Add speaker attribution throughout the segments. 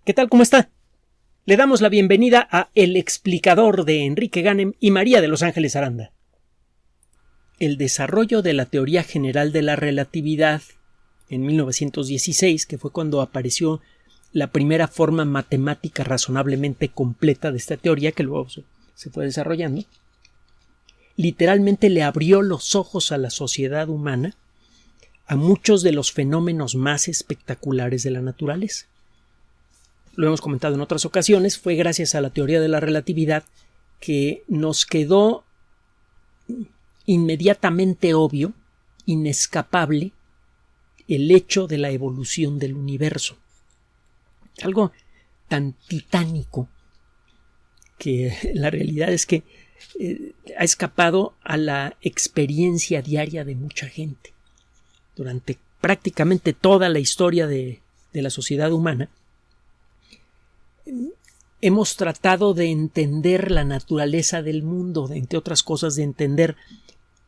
Speaker 1: ¿Qué tal? ¿Cómo está? Le damos la bienvenida a El explicador de Enrique Ganem y María de Los Ángeles Aranda. El desarrollo de la teoría general de la relatividad en 1916, que fue cuando apareció la primera forma matemática razonablemente completa de esta teoría, que luego se fue desarrollando, literalmente le abrió los ojos a la sociedad humana a muchos de los fenómenos más espectaculares de la naturaleza. Lo hemos comentado en otras ocasiones, fue gracias a la teoría de la relatividad que nos quedó inmediatamente obvio, inescapable, el hecho de la evolución del universo. Algo tan titánico que la realidad es que ha escapado a la experiencia diaria de mucha gente. Durante prácticamente toda la historia de la sociedad humana, hemos tratado de entender la naturaleza del mundo, entre otras cosas, de entender,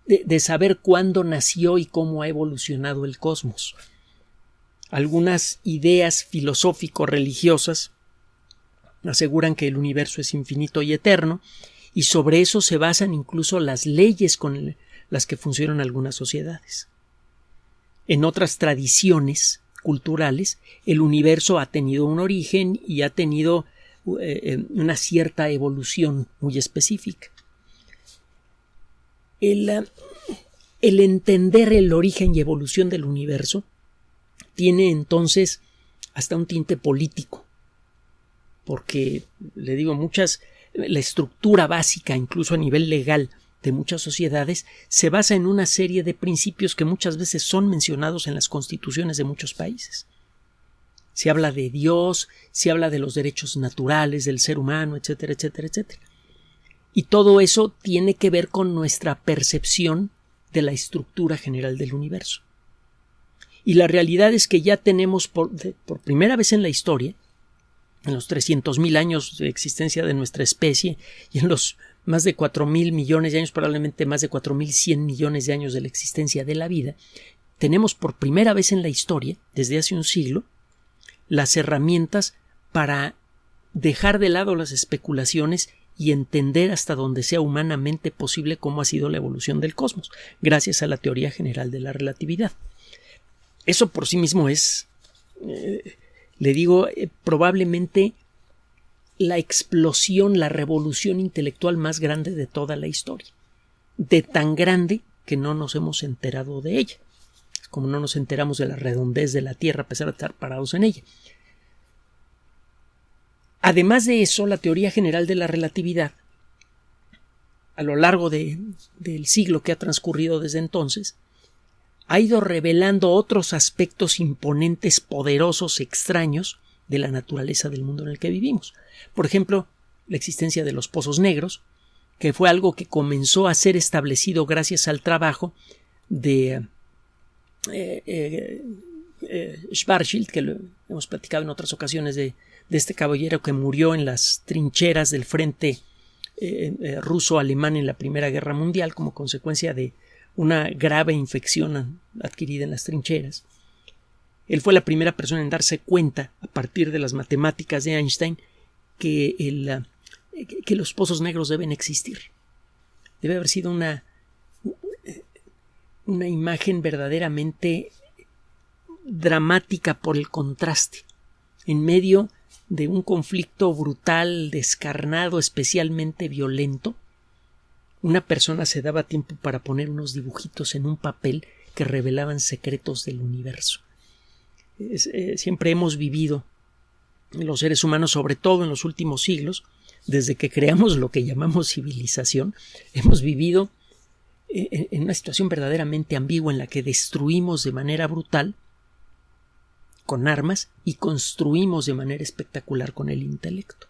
Speaker 1: de saber cuándo nació y cómo ha evolucionado el cosmos. Algunas ideas filosófico-religiosas aseguran que el universo es infinito y eterno, y sobre eso se basan incluso las leyes con las que funcionan algunas sociedades. En otras tradiciones culturales, el universo ha tenido un origen y ha tenido una cierta evolución muy específica. El entender el origen y evolución del universo tiene entonces hasta un tinte político, porque, le digo, la estructura básica, incluso a nivel legal, de muchas sociedades se basa en una serie de principios que muchas veces son mencionados en las constituciones de muchos países. Se habla de Dios, se habla de los derechos naturales del ser humano, etcétera, etcétera, etcétera. Y todo eso tiene que ver con nuestra percepción de la estructura general del universo. Y la realidad es que ya tenemos por primera vez en la historia, en los 300,000 años de existencia de nuestra especie y en los más de 4,000 millones de años, probablemente más de 4,100 millones de años de la existencia de la vida, tenemos por primera vez en la historia, desde hace un siglo, las herramientas para dejar de lado las especulaciones y entender hasta donde sea humanamente posible cómo ha sido la evolución del cosmos, gracias a la teoría general de la relatividad. Eso por sí mismo es, le digo, probablemente la explosión, la revolución intelectual más grande de toda la historia. De tan grande que no nos hemos enterado de ella. Es como no nos enteramos de la redondez de la Tierra a pesar de estar parados en ella. Además de eso, la teoría general de la relatividad, a lo largo del siglo que ha transcurrido desde entonces, ha ido revelando otros aspectos imponentes, poderosos, extraños de la naturaleza del mundo en el que vivimos. Por ejemplo, la existencia de los pozos negros, que fue algo que comenzó a ser establecido gracias al trabajo de Schwarzschild, que lo hemos platicado en otras ocasiones de este caballero que murió en las trincheras del frente ruso-alemán en la Primera Guerra Mundial como consecuencia de una grave infección adquirida en las trincheras. Él fue la primera persona en darse cuenta, a partir de las matemáticas de Einstein, que los pozos negros deben existir. Debe haber sido una imagen verdaderamente dramática por el contraste. En medio de un conflicto brutal, descarnado, especialmente violento, una persona se daba tiempo para poner unos dibujitos en un papel que revelaban secretos del universo. Siempre hemos vivido, los seres humanos, sobre todo en los últimos siglos, desde que creamos lo que llamamos civilización, hemos vivido en una situación verdaderamente ambigua en la que destruimos de manera brutal con armas y construimos de manera espectacular con el intelecto.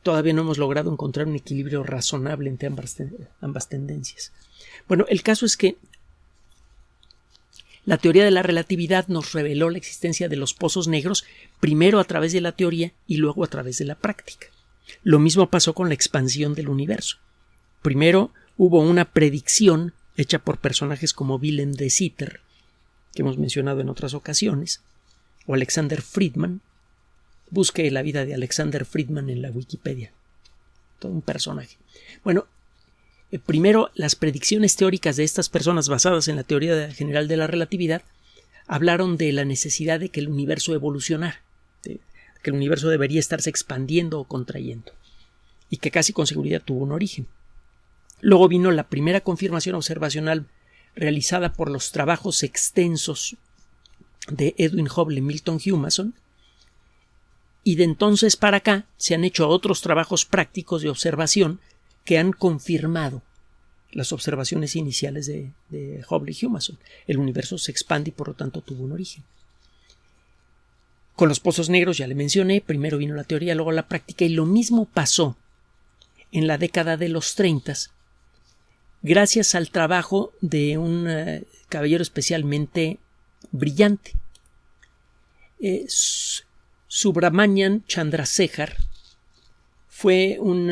Speaker 1: Todavía no hemos logrado encontrar un equilibrio razonable entre ambas tendencias. Bueno, el caso es que la teoría de la relatividad nos reveló la existencia de los pozos negros, primero a través de la teoría y luego a través de la práctica. Lo mismo pasó con la expansión del universo. Primero hubo una predicción hecha por personajes como Willem de Sitter, que hemos mencionado en otras ocasiones, o Alexander Friedman. Busque la vida de Alexander Friedman en la Wikipedia. Todo un personaje. Bueno, primero, las predicciones teóricas de estas personas basadas en la teoría general de la relatividad hablaron de la necesidad de que el universo evolucionara, de que el universo debería estarse expandiendo o contrayendo, y que casi con seguridad tuvo un origen. Luego vino la primera confirmación observacional realizada por los trabajos extensos de Edwin Hubble y Milton Humason, y de entonces para acá se han hecho otros trabajos prácticos de observación que han confirmado las observaciones iniciales de Hubble y Humason. El universo se expande y por lo tanto tuvo un origen. Con los pozos negros ya le mencioné, primero vino la teoría, luego la práctica, y lo mismo pasó en la década de los 30, gracias al trabajo de un caballero especialmente brillante. Subrahmanyan Chandrasekhar fue un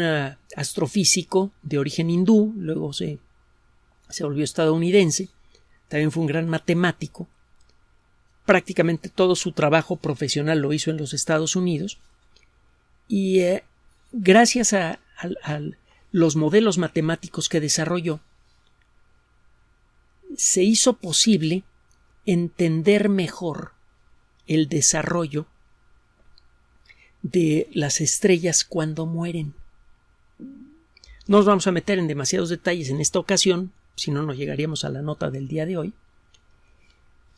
Speaker 1: astrofísico de origen hindú, luego se volvió estadounidense, también fue un gran matemático. Prácticamente todo su trabajo profesional lo hizo en los Estados Unidos, y gracias a los modelos matemáticos que desarrolló, se hizo posible entender mejor el desarrollo de las estrellas cuando mueren. No nos vamos a meter en demasiados detalles en esta ocasión, si no, no llegaríamos a la nota del día de hoy.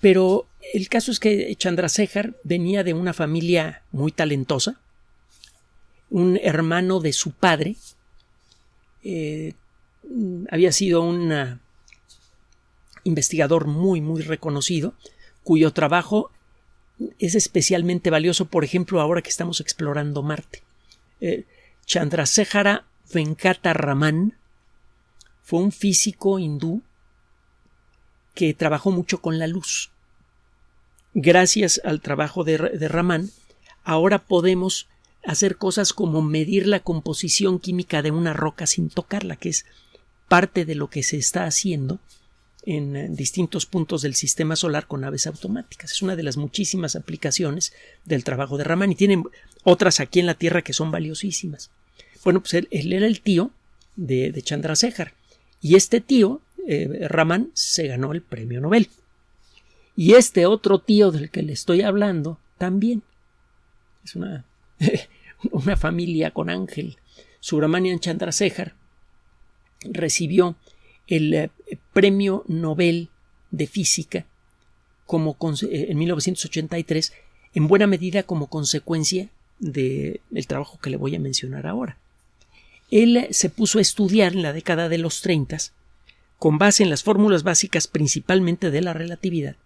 Speaker 1: Pero el caso es que Chandrasekhar venía de una familia muy talentosa. Un hermano de su padre había sido un investigador muy, muy reconocido, cuyo trabajo es especialmente valioso, por ejemplo, ahora que estamos explorando Marte. Chandrasekhara Venkata Raman fue un físico hindú que trabajó mucho con la luz. Gracias al trabajo de Raman, ahora podemos hacer cosas como medir la composición química de una roca sin tocarla, que es parte de lo que se está haciendo en distintos puntos del sistema solar con naves automáticas. Es una de las muchísimas aplicaciones del trabajo de Raman, y tienen otras aquí en la Tierra que son valiosísimas. Bueno, pues él era el tío de Chandrasekhar, y este tío, Raman, se ganó el premio Nobel. Y este otro tío del que le estoy hablando también. Es una familia con ángel. Subrahmanyan Chandrasekhar recibió el premio Nobel de Física en 1983, en buena medida como consecuencia del trabajo que le voy a mencionar ahora. Él se puso a estudiar en la década de los 30, con base en las fórmulas básicas principalmente de la relatividad,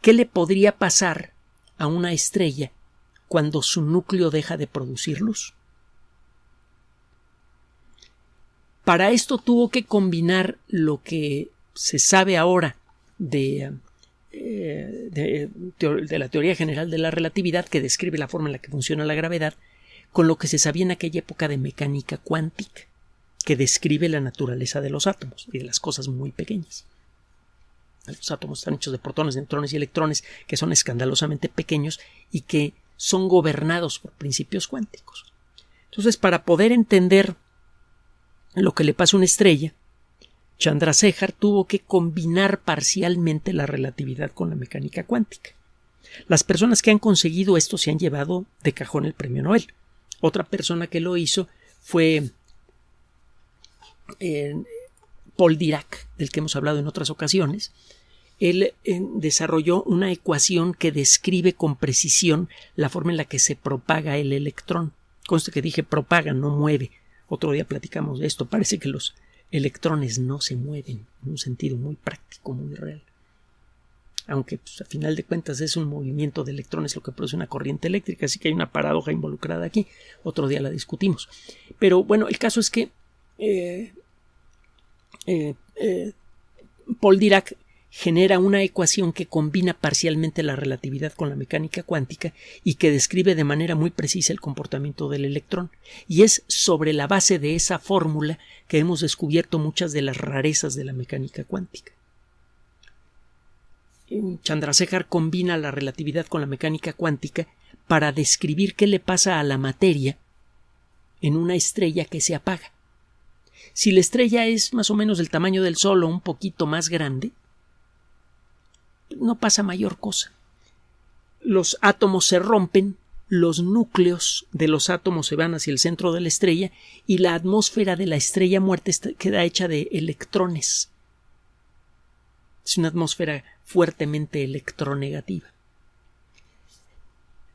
Speaker 1: qué le podría pasar a una estrella cuando su núcleo deja de producir luz. Para esto tuvo que combinar lo que se sabe ahora de la teoría general de la relatividad, que describe la forma en la que funciona la gravedad, con lo que se sabía en aquella época de mecánica cuántica, que describe la naturaleza de los átomos y de las cosas muy pequeñas. Los átomos están hechos de protones, neutrones y electrones, que son escandalosamente pequeños y que son gobernados por principios cuánticos. Entonces, para poder entender lo que le pasa a una estrella, Chandrasekhar tuvo que combinar parcialmente la relatividad con la mecánica cuántica. Las personas que han conseguido esto se han llevado de cajón el premio Nobel. Otra persona que lo hizo fue Paul Dirac, del que hemos hablado en otras ocasiones. Él desarrolló una ecuación que describe con precisión la forma en la que se propaga el electrón. Conste que dije propaga, no mueve. Otro día platicamos de esto. Parece que los electrones no se mueven en un sentido muy práctico, muy real. Aunque pues, a final de cuentas es un movimiento de electrones lo que produce una corriente eléctrica, así que hay una paradoja involucrada aquí. Otro día la discutimos. Pero bueno, el caso es que Paul Dirac genera una ecuación que combina parcialmente la relatividad con la mecánica cuántica y que describe de manera muy precisa el comportamiento del electrón. Y es sobre la base de esa fórmula que hemos descubierto muchas de las rarezas de la mecánica cuántica. Chandrasekhar combina la relatividad con la mecánica cuántica para describir qué le pasa a la materia en una estrella que se apaga. Si la estrella es más o menos del tamaño del Sol o un poquito más grande, no pasa mayor cosa. Los átomos se rompen, los núcleos de los átomos se van hacia el centro de la estrella y la atmósfera de la estrella muerta queda hecha de electrones. Es una atmósfera fuertemente electronegativa.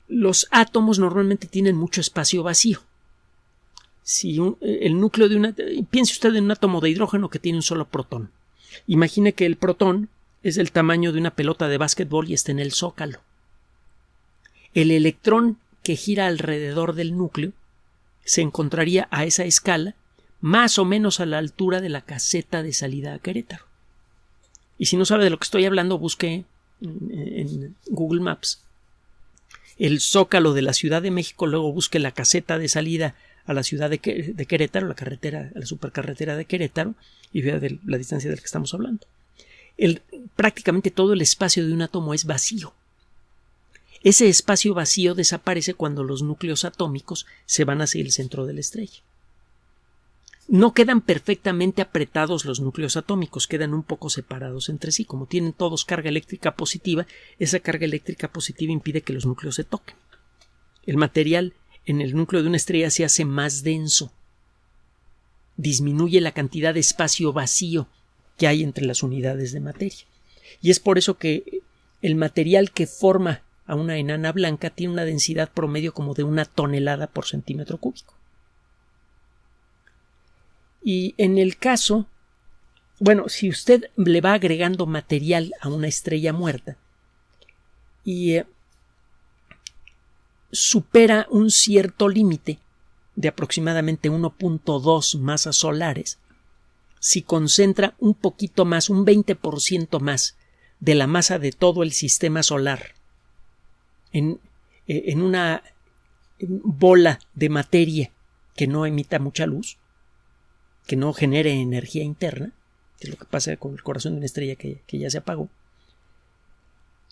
Speaker 1: Los átomos normalmente tienen mucho espacio vacío. Si el núcleo piense usted en un átomo de hidrógeno que tiene un solo protón. Imagine que el protón es del tamaño de una pelota de básquetbol y está en el zócalo. El electrón que gira alrededor del núcleo se encontraría a esa escala más o menos a la altura de la caseta de salida a Querétaro. Y si no sabe de lo que estoy hablando, busque en Google Maps el zócalo de la Ciudad de México, luego busque la caseta de salida a la ciudad de Querétaro, la supercarretera de Querétaro, y vea la distancia de la que estamos hablando. Prácticamente todo el espacio de un átomo es vacío. Ese espacio vacío desaparece cuando los núcleos atómicos se van hacia el centro de la estrella. No quedan perfectamente apretados los núcleos atómicos, quedan un poco separados entre sí. Como tienen todos carga eléctrica positiva, esa carga eléctrica positiva impide que los núcleos se toquen. El material en el núcleo de una estrella se hace más denso. Disminuye la cantidad de espacio vacío que hay entre las unidades de materia. Y es por eso que el material que forma a una enana blanca tiene una densidad promedio como de 1 tonelada por centímetro cúbico. Y en el caso, si usted le va agregando material a una estrella muerta y supera un cierto límite de aproximadamente 1.2 masas solares, si concentra un poquito más, un 20% más de la masa de todo el sistema solar en una bola de materia que no emita mucha luz, que no genere energía interna, que es lo que pasa con el corazón de una estrella que ya se apagó,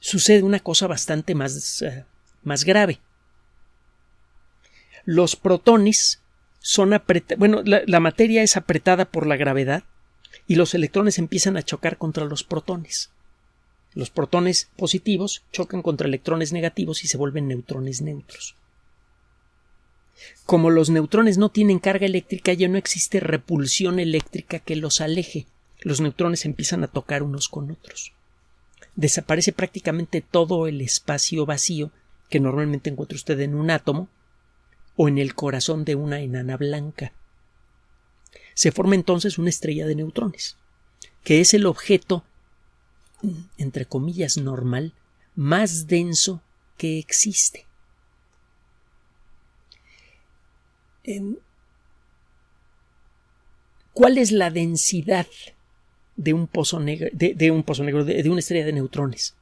Speaker 1: sucede una cosa bastante más grave. Los protones son la materia es apretada por la gravedad y los electrones empiezan a chocar contra los protones. Los protones positivos chocan contra electrones negativos y se vuelven neutrones neutros. Como los neutrones no tienen carga eléctrica, ya no existe repulsión eléctrica que los aleje. Los neutrones empiezan a tocar unos con otros. Desaparece prácticamente todo el espacio vacío que normalmente encuentra usted en un átomo o en el corazón de una enana blanca. Se forma entonces una estrella de neutrones, que es el objeto, entre comillas, normal, más denso que existe. ¿Cuál es la densidad de un pozo negro, de una estrella de neutrones?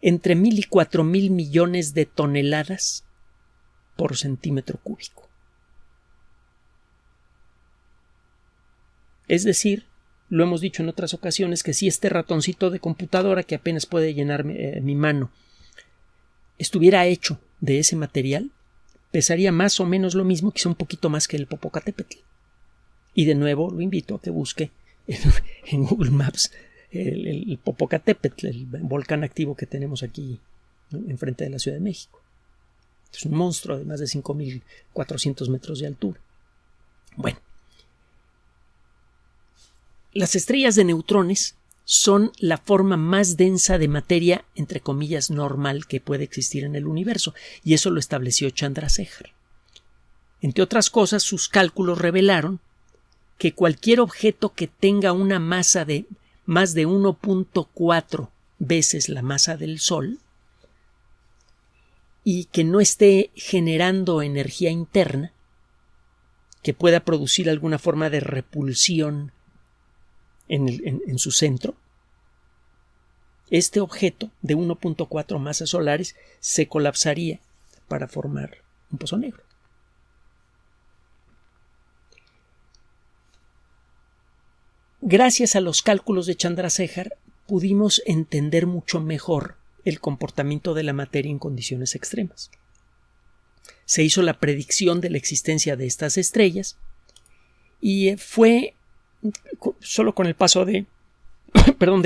Speaker 1: Entre 1,000 y 4,000 millones de toneladas por centímetro cúbico. Es decir, lo hemos dicho en otras ocasiones, que si este ratoncito de computadora que apenas puede llenar mi mano estuviera hecho de ese material, pesaría más o menos lo mismo, quizá un poquito más que el Popocatépetl. Y de nuevo lo invito a que busque en Google Maps el Popocatépetl, el volcán activo que tenemos aquí enfrente de la Ciudad de México. Es un monstruo de más de 5,400 metros de altura. Bueno, las estrellas de neutrones son la forma más densa de materia, entre comillas, normal que puede existir en el universo, y eso lo estableció Chandrasekhar. Entre otras cosas, sus cálculos revelaron que cualquier objeto que tenga una masa de más de 1.4 veces la masa del Sol y que no esté generando energía interna, que pueda producir alguna forma de repulsión en su centro, este objeto de 1.4 masas solares se colapsaría para formar un pozo negro. Gracias a los cálculos de Chandrasekhar pudimos entender mucho mejor el comportamiento de la materia en condiciones extremas. Se hizo la predicción de la existencia de estas estrellas y fue solo con el paso de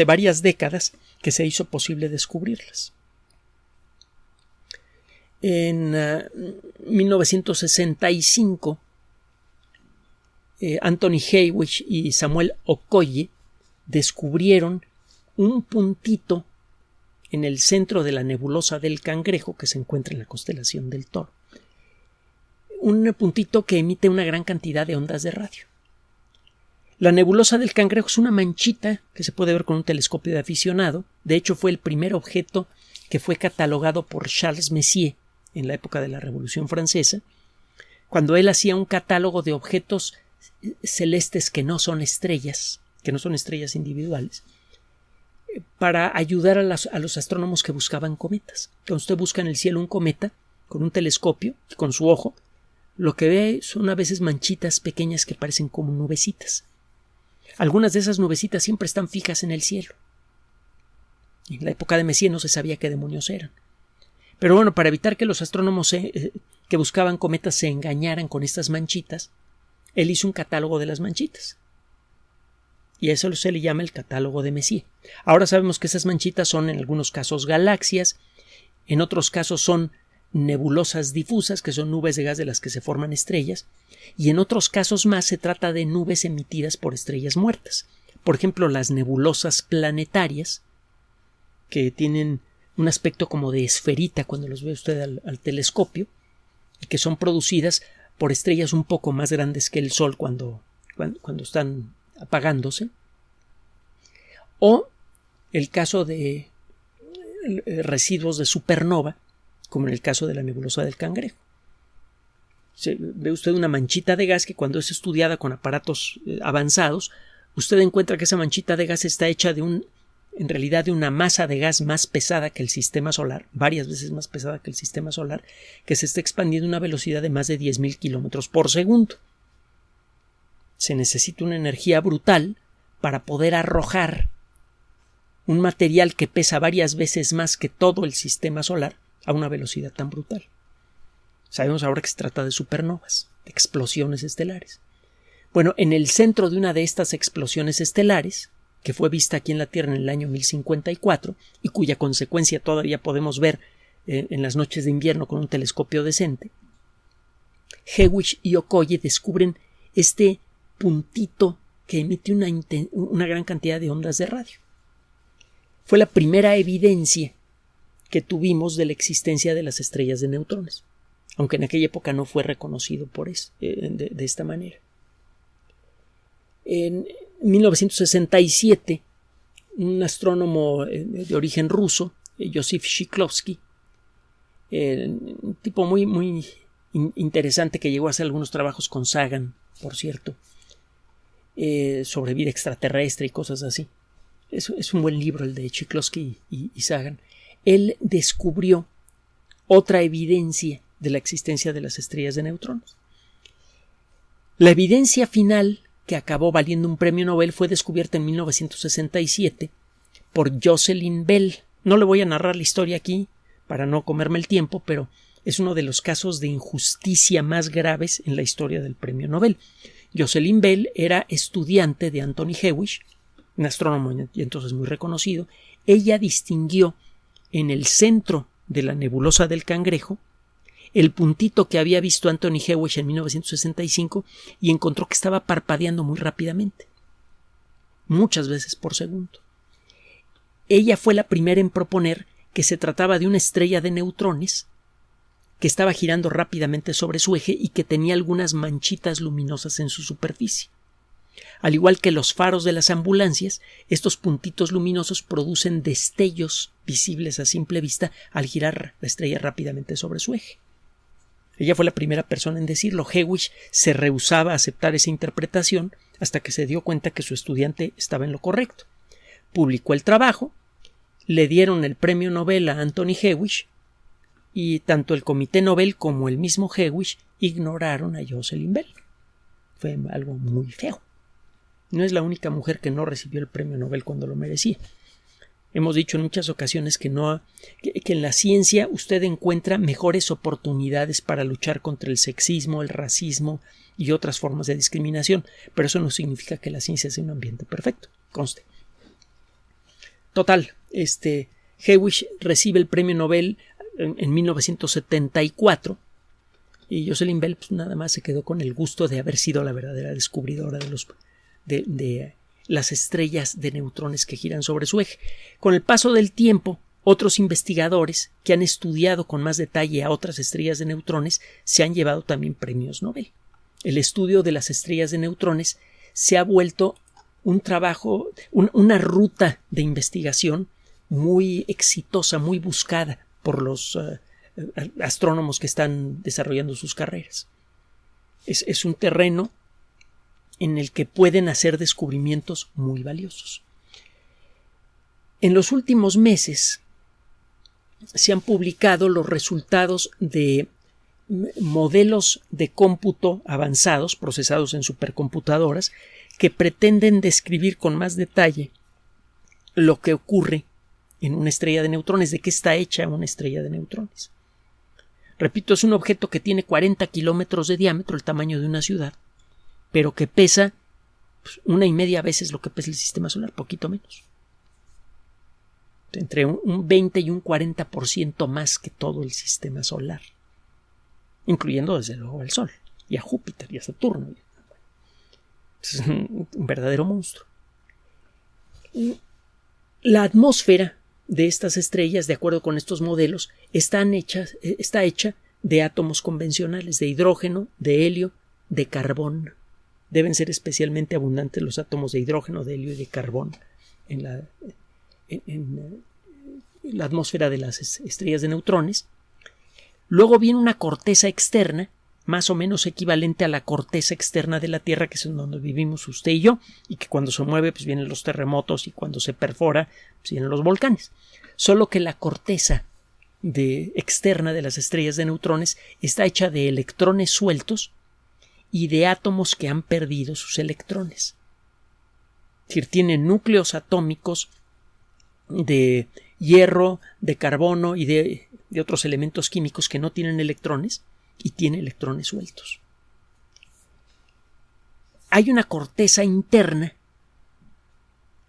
Speaker 1: varias décadas que se hizo posible descubrirlas. En 1965, Anthony Hewish y Samuel Okoye descubrieron un puntito en el centro de la nebulosa del Cangrejo que se encuentra en la constelación del Toro. Un puntito que emite una gran cantidad de ondas de radio. La nebulosa del Cangrejo es una manchita que se puede ver con un telescopio de aficionado. De hecho, fue el primer objeto que fue catalogado por Charles Messier en la época de la Revolución Francesa, cuando él hacía un catálogo de objetos celestes que no son estrellas individuales, para ayudar a los astrónomos que buscaban cometas. Cuando usted busca en el cielo un cometa con un telescopio y con su ojo, lo que ve son a veces manchitas pequeñas que parecen como nubecitas. Algunas de esas nubecitas siempre están fijas en el cielo. En la época de Messier no se sabía qué demonios eran. Pero bueno, para evitar que los astrónomos que buscaban cometas se engañaran con estas manchitas, él hizo un catálogo de las manchitas. Y a eso se le llama el catálogo de Messier. Ahora sabemos que esas manchitas son en algunos casos galaxias, en otros casos son nebulosas difusas, que son nubes de gas de las que se forman estrellas, y en otros casos más se trata de nubes emitidas por estrellas muertas. Por ejemplo, las nebulosas planetarias, que tienen un aspecto como de esferita cuando los ve usted al telescopio, y que son producidas por estrellas un poco más grandes que el Sol cuando están apagándose, o el caso de residuos de supernova, como en el caso de la nebulosa del Cangrejo. Ve usted una manchita de gas que cuando es estudiada con aparatos avanzados, usted encuentra que esa manchita de gas está hecha en realidad de una masa de gas más pesada que el sistema solar, varias veces más pesada que el sistema solar, que se está expandiendo a una velocidad de más de 10.000 kilómetros por segundo. Se necesita una energía brutal para poder arrojar un material que pesa varias veces más que todo el sistema solar a una velocidad tan brutal. Sabemos ahora que se trata de supernovas, de explosiones estelares. Bueno, en el centro de una de estas explosiones estelares, que fue vista aquí en la Tierra en el año 1054 y cuya consecuencia todavía podemos ver en las noches de invierno con un telescopio decente, Hewish y Okoye descubren este puntito que emite una gran cantidad de ondas de radio. Fue la primera evidencia que tuvimos de la existencia de las estrellas de neutrones, aunque en aquella época no fue reconocido de esta manera. En 1967, un astrónomo de origen ruso, Yosif Shklovsky, un tipo muy, muy interesante que llegó a hacer algunos trabajos con Sagan, por cierto, sobre vida extraterrestre y cosas así. Es un buen libro el de Shklovsky y Sagan. Él descubrió otra evidencia de la existencia de las estrellas de neutrones. La evidencia final, que acabó valiendo un premio Nobel, fue descubierta en 1967 por Jocelyn Bell. No le voy a narrar la historia aquí para no comerme el tiempo, pero es uno de los casos de injusticia más graves en la historia del premio Nobel. Jocelyn Bell era estudiante de Anthony Hewish, un astrónomo y entonces muy reconocido. Ella distinguió en el centro de la nebulosa del Cangrejo el puntito que había visto Anthony Hewish en 1965 y encontró que estaba parpadeando muy rápidamente, muchas veces por segundo. Ella fue la primera en proponer que se trataba de una estrella de neutrones que estaba girando rápidamente sobre su eje y que tenía algunas manchitas luminosas en su superficie. Al igual que los faros de las ambulancias, estos puntitos luminosos producen destellos visibles a simple vista al girar la estrella rápidamente sobre su eje. Ella fue la primera persona en decirlo. Hewish se rehusaba a aceptar esa interpretación hasta que se dio cuenta que su estudiante estaba en lo correcto. Publicó el trabajo, le dieron el premio Nobel a Anthony Hewish y tanto el Comité Nobel como el mismo Hewish ignoraron a Jocelyn Bell. Fue algo muy feo. No es la única mujer que no recibió el premio Nobel cuando lo merecía. Hemos dicho en muchas ocasiones que en la ciencia usted encuentra mejores oportunidades para luchar contra el sexismo, el racismo y otras formas de discriminación, pero eso no significa que la ciencia sea un ambiente perfecto, conste. Total, Hewish recibe el premio Nobel en 1974 y Jocelyn Bell pues, nada más se quedó con el gusto de haber sido la verdadera descubridora de las estrellas de neutrones que giran sobre su eje. Con el paso del tiempo, otros investigadores que han estudiado con más detalle a otras estrellas de neutrones se han llevado también premios Nobel. El estudio de las estrellas de neutrones se ha vuelto un trabajo, una ruta de investigación muy exitosa, muy buscada por los astrónomos que están desarrollando sus carreras. Es un terreno en el que pueden hacer descubrimientos muy valiosos. En los últimos meses se han publicado los resultados de modelos de cómputo avanzados, procesados en supercomputadoras, que pretenden describir con más detalle lo que ocurre en una estrella de neutrones, de qué está hecha una estrella de neutrones. Repito, es un objeto que tiene 40 kilómetros de diámetro, el tamaño de una ciudad, pero que pesa 1,5 veces lo que pesa el sistema solar, poquito menos. Entre un 20 y un 40% más que todo el sistema solar, incluyendo desde luego al Sol y a Júpiter y a Saturno. Es un verdadero monstruo. La atmósfera de estas estrellas, de acuerdo con estos modelos, está hecha de átomos convencionales, de hidrógeno, de helio, de carbón. Deben ser especialmente abundantes los átomos de hidrógeno, de helio y de carbón en la atmósfera de las estrellas de neutrones. Luego viene una corteza externa, más o menos equivalente a la corteza externa de la Tierra, que es en donde vivimos usted y yo, y que cuando se mueve pues vienen los terremotos y cuando se perfora pues vienen los volcanes. Solo que la corteza externa de las estrellas de neutrones está hecha de electrones sueltos y de átomos que han perdido sus electrones. Es decir, tiene núcleos atómicos de hierro, de carbono y de otros elementos químicos que no tienen electrones y tiene electrones sueltos. Hay una corteza interna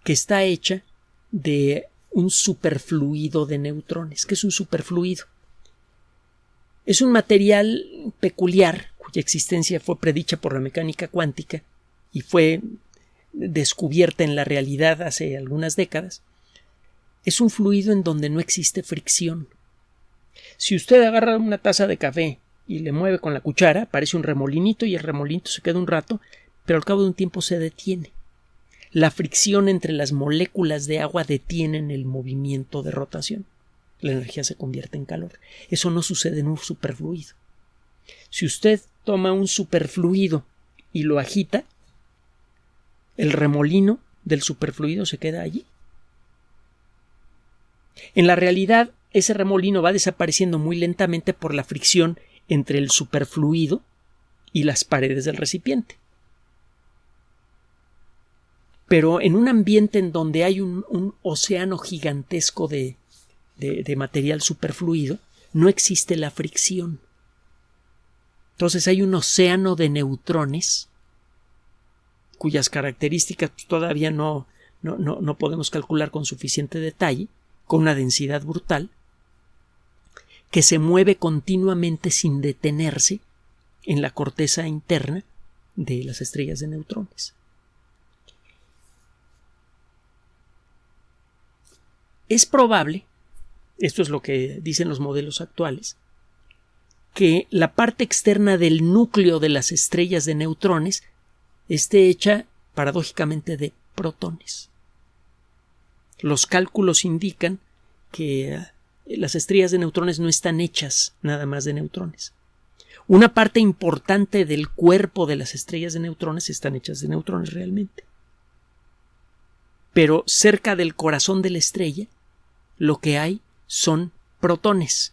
Speaker 1: que está hecha de un superfluido de neutrones. ¿Qué es un superfluido? Es un material peculiar cuya existencia fue predicha por la mecánica cuántica y fue descubierta en la realidad hace algunas décadas. Es un fluido en donde no existe fricción. Si usted agarra una taza de café y le mueve con la cuchara, aparece un remolinito y el remolinito se queda un rato, pero al cabo de un tiempo se detiene. La fricción entre las moléculas de agua detienen el movimiento de rotación. La energía se convierte en calor. Eso no sucede en un superfluido. Si usted toma un superfluido y lo agita, el remolino del superfluido se queda allí. En la realidad, ese remolino va desapareciendo muy lentamente por la fricción entre el superfluido y las paredes del recipiente. Pero en un ambiente en donde hay un océano gigantesco de material superfluido, no existe la fricción. Entonces hay un océano de neutrones cuyas características todavía no podemos calcular con suficiente detalle, con una densidad brutal, que se mueve continuamente sin detenerse en la corteza interna de las estrellas de neutrones. Es probable, esto es lo que dicen los modelos actuales, que la parte externa del núcleo de las estrellas de neutrones esté hecha paradójicamente de protones. Los cálculos indican que las estrellas de neutrones no están hechas nada más de neutrones. Una parte importante del cuerpo de las estrellas de neutrones están hechas de neutrones realmente. Pero cerca del corazón de la estrella lo que hay son protones.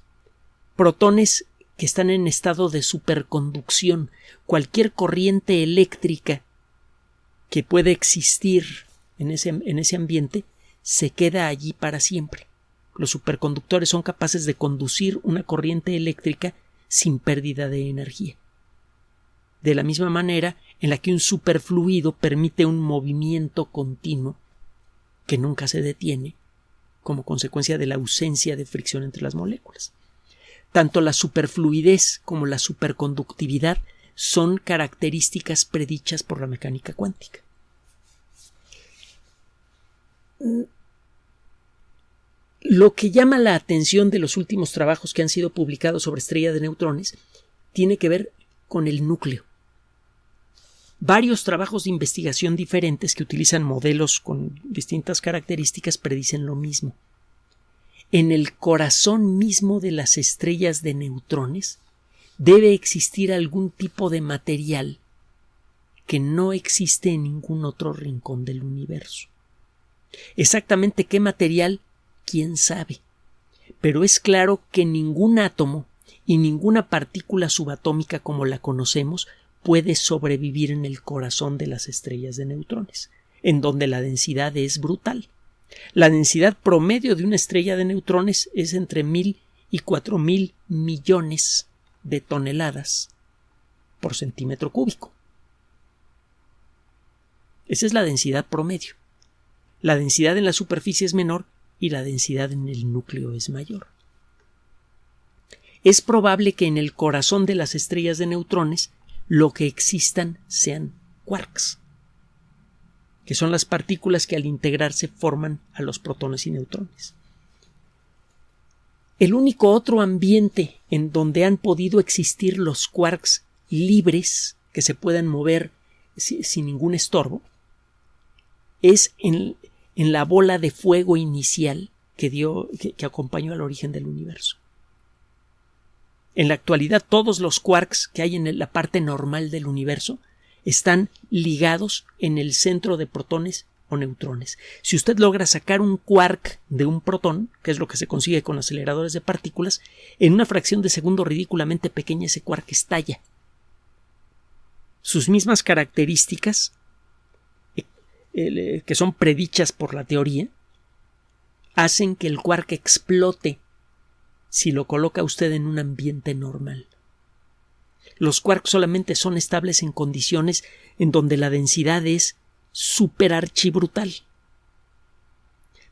Speaker 1: Protones que están en estado de superconducción. Cualquier corriente eléctrica que puede existir en ese ambiente se queda allí para siempre. Los superconductores son capaces de conducir una corriente eléctrica sin pérdida de energía. De la misma manera en la que un superfluido permite un movimiento continuo que nunca se detiene como consecuencia de la ausencia de fricción entre las moléculas. Tanto la superfluidez como la superconductividad son características predichas por la mecánica cuántica. Lo que llama la atención de los últimos trabajos que han sido publicados sobre estrellas de neutrones tiene que ver con el núcleo. Varios trabajos de investigación diferentes que utilizan modelos con distintas características predicen lo mismo. En el corazón mismo de las estrellas de neutrones debe existir algún tipo de material que no existe en ningún otro rincón del universo. Exactamente qué material, quién sabe. Pero es claro que ningún átomo y ninguna partícula subatómica como la conocemos puede sobrevivir en el corazón de las estrellas de neutrones, en donde la densidad es brutal. La densidad promedio de una estrella de neutrones es entre 1000 y 4000 millones de toneladas por centímetro cúbico. Esa es la densidad promedio. La densidad en la superficie es menor y la densidad en el núcleo es mayor. Es probable que en el corazón de las estrellas de neutrones lo que existan sean quarks, que son las partículas que al integrarse forman a los protones y neutrones. El único otro ambiente en donde han podido existir los quarks libres, que se puedan mover sin ningún estorbo, es en la bola de fuego inicial que acompañó al origen del universo. En la actualidad, todos los quarks que hay en la parte normal del universo están ligados en el centro de protones o neutrones. Si usted logra sacar un quark de un protón, que es lo que se consigue con aceleradores de partículas, en una fracción de segundo ridículamente pequeña ese quark estalla. Sus mismas características, que son predichas por la teoría, hacen que el quark explote si lo coloca usted en un ambiente normal. Los quarks solamente son estables en condiciones en donde la densidad es superarchibrutal.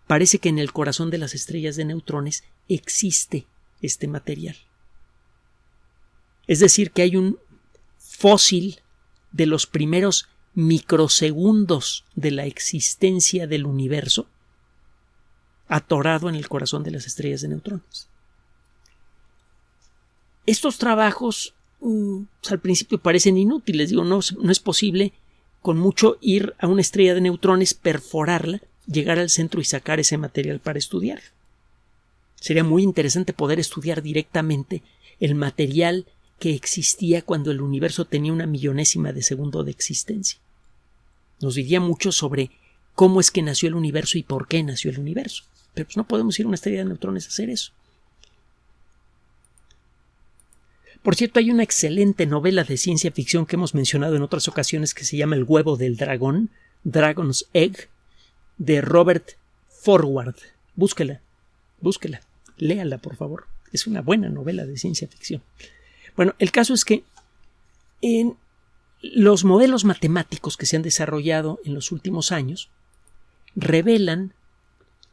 Speaker 1: Parece que en el corazón de las estrellas de neutrones existe este material. Es decir, que hay un fósil de los primeros microsegundos de la existencia del universo atorado en el corazón de las estrellas de neutrones. Estos trabajos al principio parecen inútiles. No es posible con mucho ir a una estrella de neutrones, perforarla, llegar al centro y sacar ese material para estudiar. Sería muy interesante poder estudiar directamente el material que existía cuando el universo tenía 1/1000ª de segundo de existencia. Nos diría mucho sobre cómo es que nació el universo y por qué nació el universo. Pero pues no podemos ir a una estrella de neutrones a hacer eso. Por cierto, hay una excelente novela de ciencia ficción que hemos mencionado en otras ocasiones que se llama El huevo del dragón, Dragon's Egg, de Robert Forward. Búsquela, léala por favor. Es una buena novela de ciencia ficción. Bueno, el caso es que en los modelos matemáticos que se han desarrollado en los últimos años revelan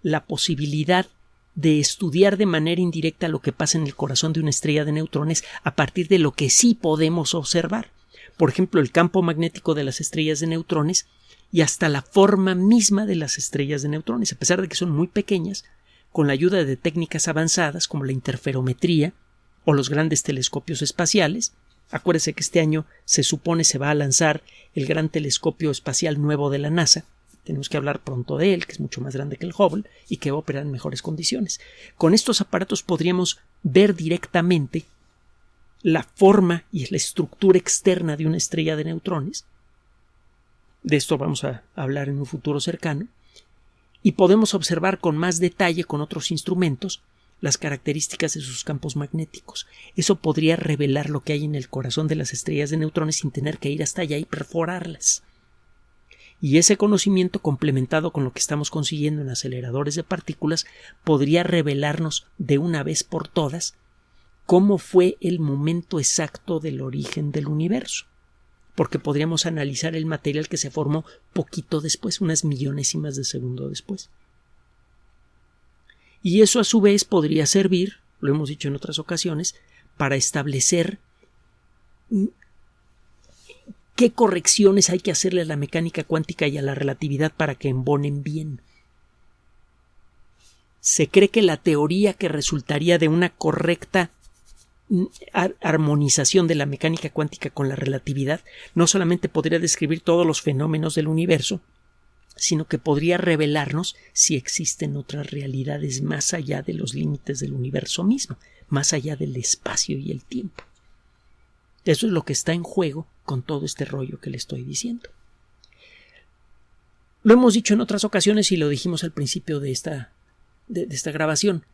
Speaker 1: la posibilidad de estudiar de manera indirecta lo que pasa en el corazón de una estrella de neutrones a partir de lo que sí podemos observar. Por ejemplo, el campo magnético de las estrellas de neutrones y hasta la forma misma de las estrellas de neutrones, a pesar de que son muy pequeñas, con la ayuda de técnicas avanzadas como la interferometría o los grandes telescopios espaciales. Acuérdese que este año se supone se va a lanzar el gran telescopio espacial nuevo de la NASA. Tenemos que hablar pronto de él, que es mucho más grande que el Hubble y que va a operar en mejores condiciones. Con estos aparatos podríamos ver directamente la forma y la estructura externa de una estrella de neutrones. De esto vamos a hablar en un futuro cercano. Y podemos observar con más detalle con otros instrumentos las características de sus campos magnéticos. Eso podría revelar lo que hay en el corazón de las estrellas de neutrones sin tener que ir hasta allá y perforarlas. Y ese conocimiento, complementado con lo que estamos consiguiendo en aceleradores de partículas, podría revelarnos de una vez por todas cómo fue el momento exacto del origen del universo, porque podríamos analizar el material que se formó poquito después, unas millonésimas de segundo después. Y eso a su vez podría servir, lo hemos dicho en otras ocasiones, para establecer qué correcciones hay que hacerle a la mecánica cuántica y a la relatividad para que embonen bien. Se cree que la teoría que resultaría de una correcta armonización de la mecánica cuántica con la relatividad no solamente podría describir todos los fenómenos del universo, sino que podría revelarnos si existen otras realidades más allá de los límites del universo mismo, más allá del espacio y el tiempo. Eso es lo que está en juego con todo este rollo que le estoy diciendo. Lo hemos dicho en otras ocasiones y lo dijimos al principio de esta grabación.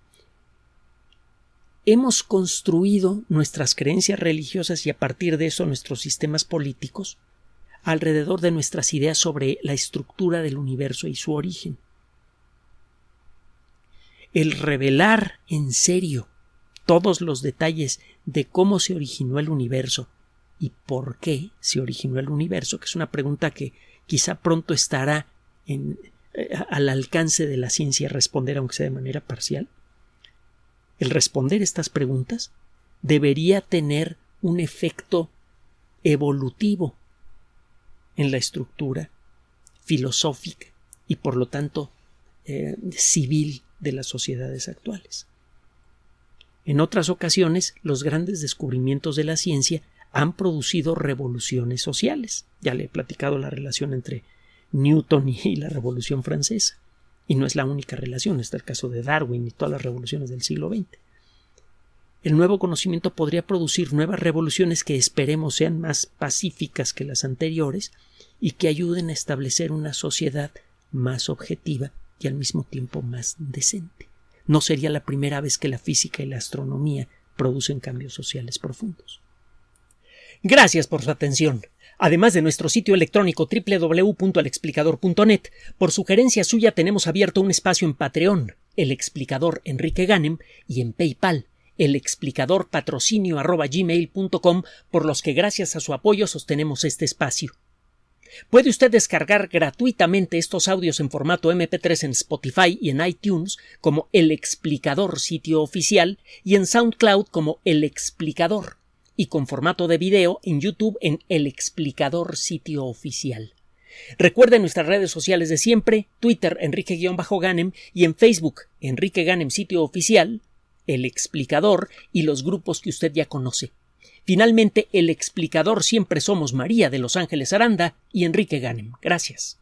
Speaker 1: Hemos construido nuestras creencias religiosas y a partir de eso nuestros sistemas políticos alrededor de nuestras ideas sobre la estructura del universo y su origen. El revelar en serio todos los detalles de cómo se originó el universo y por qué se originó el universo, que es una pregunta que quizá pronto estará al alcance de la ciencia responder, aunque sea de manera parcial. El responder estas preguntas debería tener un efecto evolutivo en la estructura filosófica y por lo tanto civil de las sociedades actuales. En otras ocasiones, los grandes descubrimientos de la ciencia han producido revoluciones sociales. Ya le he platicado la relación entre Newton y la Revolución Francesa. Y no es la única relación, está el caso de Darwin y todas las revoluciones del siglo XX. El nuevo conocimiento podría producir nuevas revoluciones que esperemos sean más pacíficas que las anteriores y que ayuden a establecer una sociedad más objetiva y al mismo tiempo más decente. No sería la primera vez que la física y la astronomía producen cambios sociales profundos. Gracias por su atención. Además de nuestro sitio electrónico www.alexplicador.net, por sugerencia suya tenemos abierto un espacio en Patreon, El Explicador Enrique Ganem, y en PayPal, elexplicadorpatrocinio@gmail.com, por los que gracias a su apoyo sostenemos este espacio. Puede usted descargar gratuitamente estos audios en formato MP3 en Spotify y en iTunes como El Explicador sitio oficial y en SoundCloud como El Explicador, y con formato de video en YouTube en El Explicador sitio oficial. Recuerden nuestras redes sociales de siempre, Twitter Enrique-Ganem y en Facebook Enrique Ganem sitio oficial, El Explicador y los grupos que usted ya conoce. Finalmente, El Explicador siempre somos María de Los Ángeles Aranda y Enrique Ganem. Gracias.